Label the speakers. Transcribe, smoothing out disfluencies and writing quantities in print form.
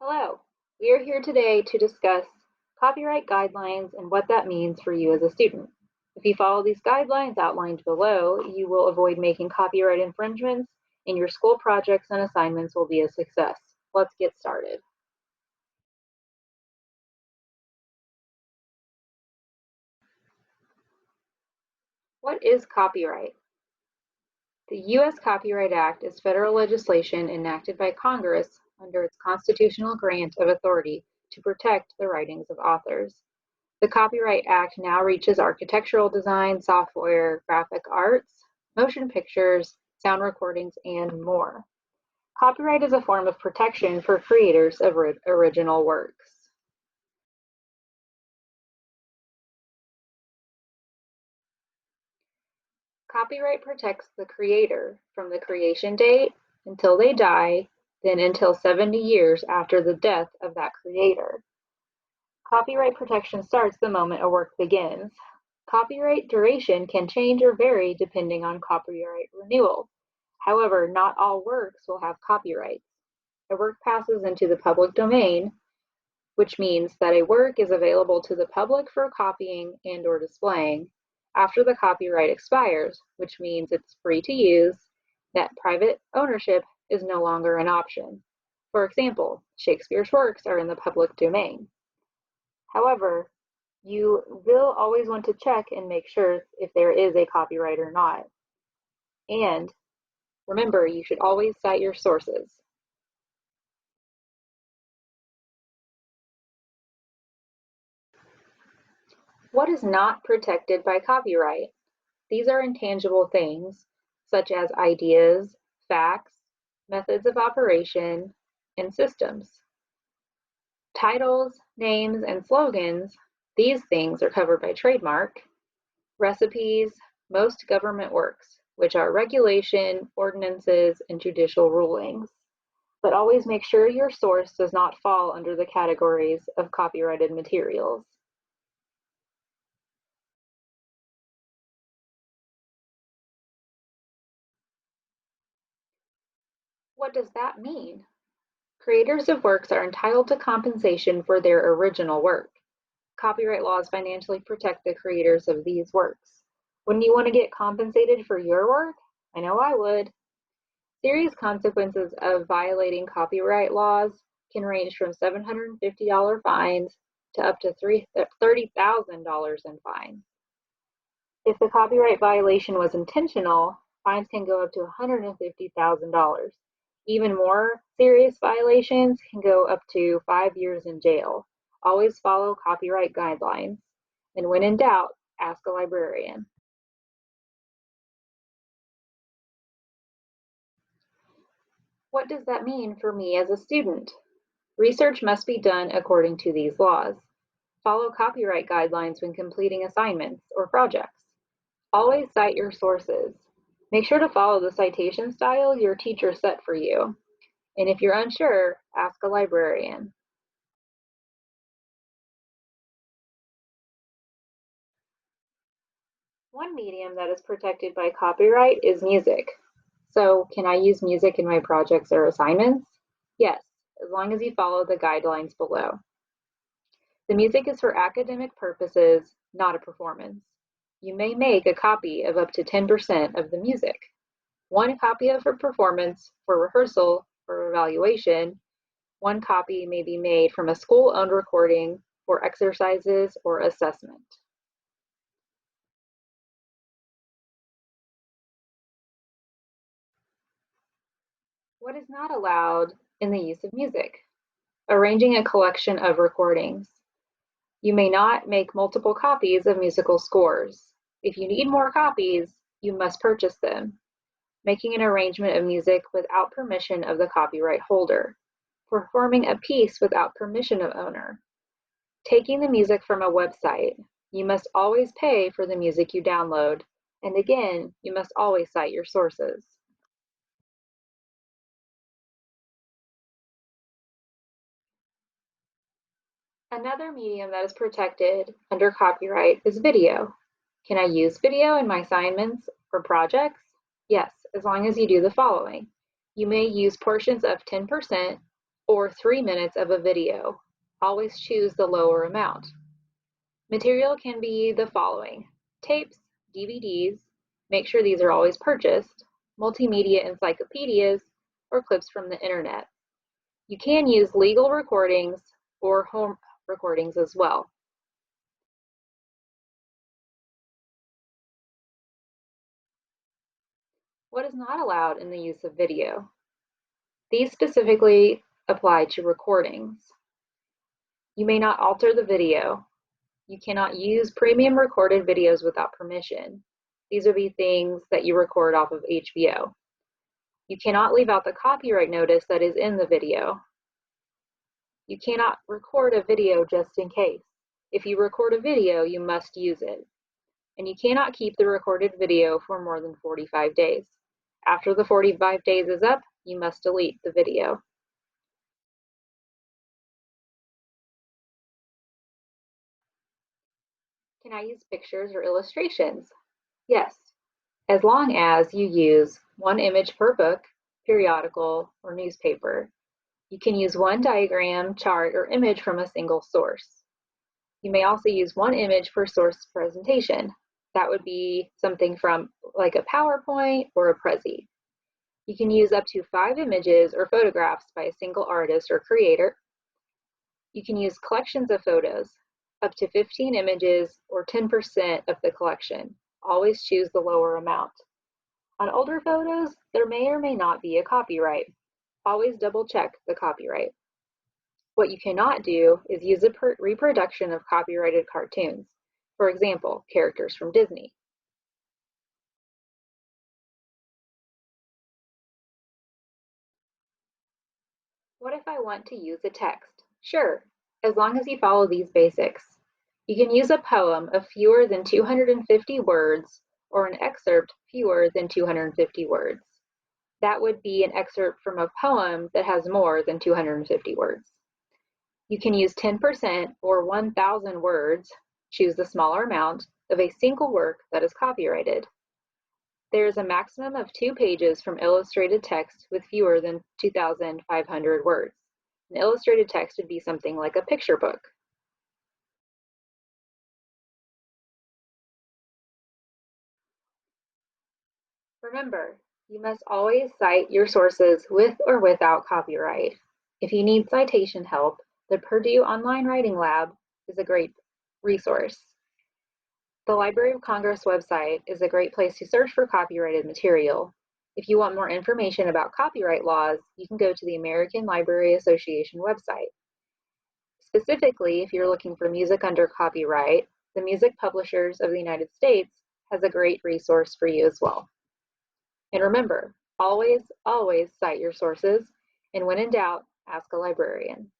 Speaker 1: Hello, we are here today to discuss copyright guidelines and what that means for you as a student. If you follow these guidelines outlined below, you will avoid making copyright infringements and your school projects and assignments will be a success. Let's get started. What is copyright? The U.S. Copyright Act is federal legislation enacted by Congress under its constitutional grant of authority to protect the writings of authors. The Copyright Act now reaches architectural design, software, graphic arts, motion pictures, sound recordings, and more. Copyright is a form of protection for creators of original works. Copyright protects the creator from the creation date until they die, then until 70 years after the death of that creator. Copyright protection starts the moment a work begins. Copyright duration can change or vary depending on copyright renewal. However, not all works will have copyrights. A work passes into the public domain, which means that a work is available to the public for copying and/or displaying after the copyright expires, which means it's free to use, that private ownership is no longer an option. For example, Shakespeare's works are in the public domain. However, you will always want to check and make sure if there is a copyright or not. And remember, you should always cite your sources. What is not protected by copyright? These are intangible things, such as ideas, facts, methods of operation, and systems. Titles, names, and slogans, these things are covered by trademark. Recipes, most government works, which are regulation, ordinances, and judicial rulings. But always make sure your source does not fall under the categories of copyrighted materials. What does that mean? Creators of works are entitled to compensation for their original work. Copyright laws financially protect the creators of these works. Wouldn't you want to get compensated for your work? I know I would. Serious consequences of violating copyright laws can range from $750 fines to up to $30,000 in fines. If the copyright violation was intentional, fines can go up to $150,000. Even more serious violations can go up to 5 years in jail. Always follow copyright guidelines. And when in doubt, ask a librarian. What does that mean for me as a student? Research must be done according to these laws. Follow copyright guidelines when completing assignments or projects. Always cite your sources. Make sure to follow the citation style your teacher set for you. And if you're unsure, ask a librarian. One medium that is protected by copyright is music. So, can I use music in my projects or assignments? Yes, as long as you follow the guidelines below. The music is for academic purposes, not a performance. You may make a copy of up to 10% of the music. One copy of a performance for rehearsal or evaluation. One copy may be made from a school-owned recording for exercises or assessment. What is not allowed in the use of music? Arranging a collection of recordings. You may not make multiple copies of musical scores. If you need more copies, you must purchase them. Making an arrangement of music without permission of the copyright holder. Performing a piece without permission of owner. Taking the music from a website. You must always pay for the music you download. And again, you must always cite your sources. Another medium that is protected under copyright is video. Can I use video in my assignments or projects? Yes, as long as you do the following. You may use portions of 10% or 3 minutes of a video. Always choose the lower amount. Material can be the following: tapes, DVDs, make sure these are always purchased, multimedia encyclopedias, or clips from the internet. You can use legal recordings or home recordings as well. What is not allowed in the use of video? These specifically apply to recordings. You may not alter the video. You cannot use premium recorded videos without permission. These are the things that you record off of HBO. You cannot leave out the copyright notice that is in the video. You cannot record a video just in case. If you record a video, you must use it. And you cannot keep the recorded video for more than 45 days. After the 45 days is up, you must delete the video. Can I use pictures or illustrations? Yes, as long as you use one image per book, periodical, or newspaper. You can use one diagram, chart, or image from a single source. You may also use one image per source presentation. That would be something from like a PowerPoint or a Prezi. You can use up to 5 images or photographs by a single artist or creator. You can use collections of photos, up to 15 images or 10% of the collection. Always choose the lower amount. On older photos, there may or may not be a copyright. Always double check the copyright. What you cannot do is use a reproduction of copyrighted cartoons. For example, characters from Disney. What if I want to use a text? Sure, as long as you follow these basics. You can use a poem of fewer than 250 words or an excerpt fewer than 250 words. That would be an excerpt from a poem that has more than 250 words. You can use 10% or 1,000 words, choose the smaller amount, of a single work that is copyrighted. There is a maximum of 2 pages from illustrated text with fewer than 2,500 words. An illustrated text would be something like a picture book. Remember, you must always cite your sources with or without copyright. If you need citation help, the Purdue Online Writing Lab is a great resource. The Library of Congress website is a great place to search for copyrighted material. If you want more information about copyright laws, you can go to the American Library Association website. Specifically, if you're looking for music under copyright, the Music Publishers of the United States has a great resource for you as well. And remember, always, always cite your sources, and when in doubt, ask a librarian.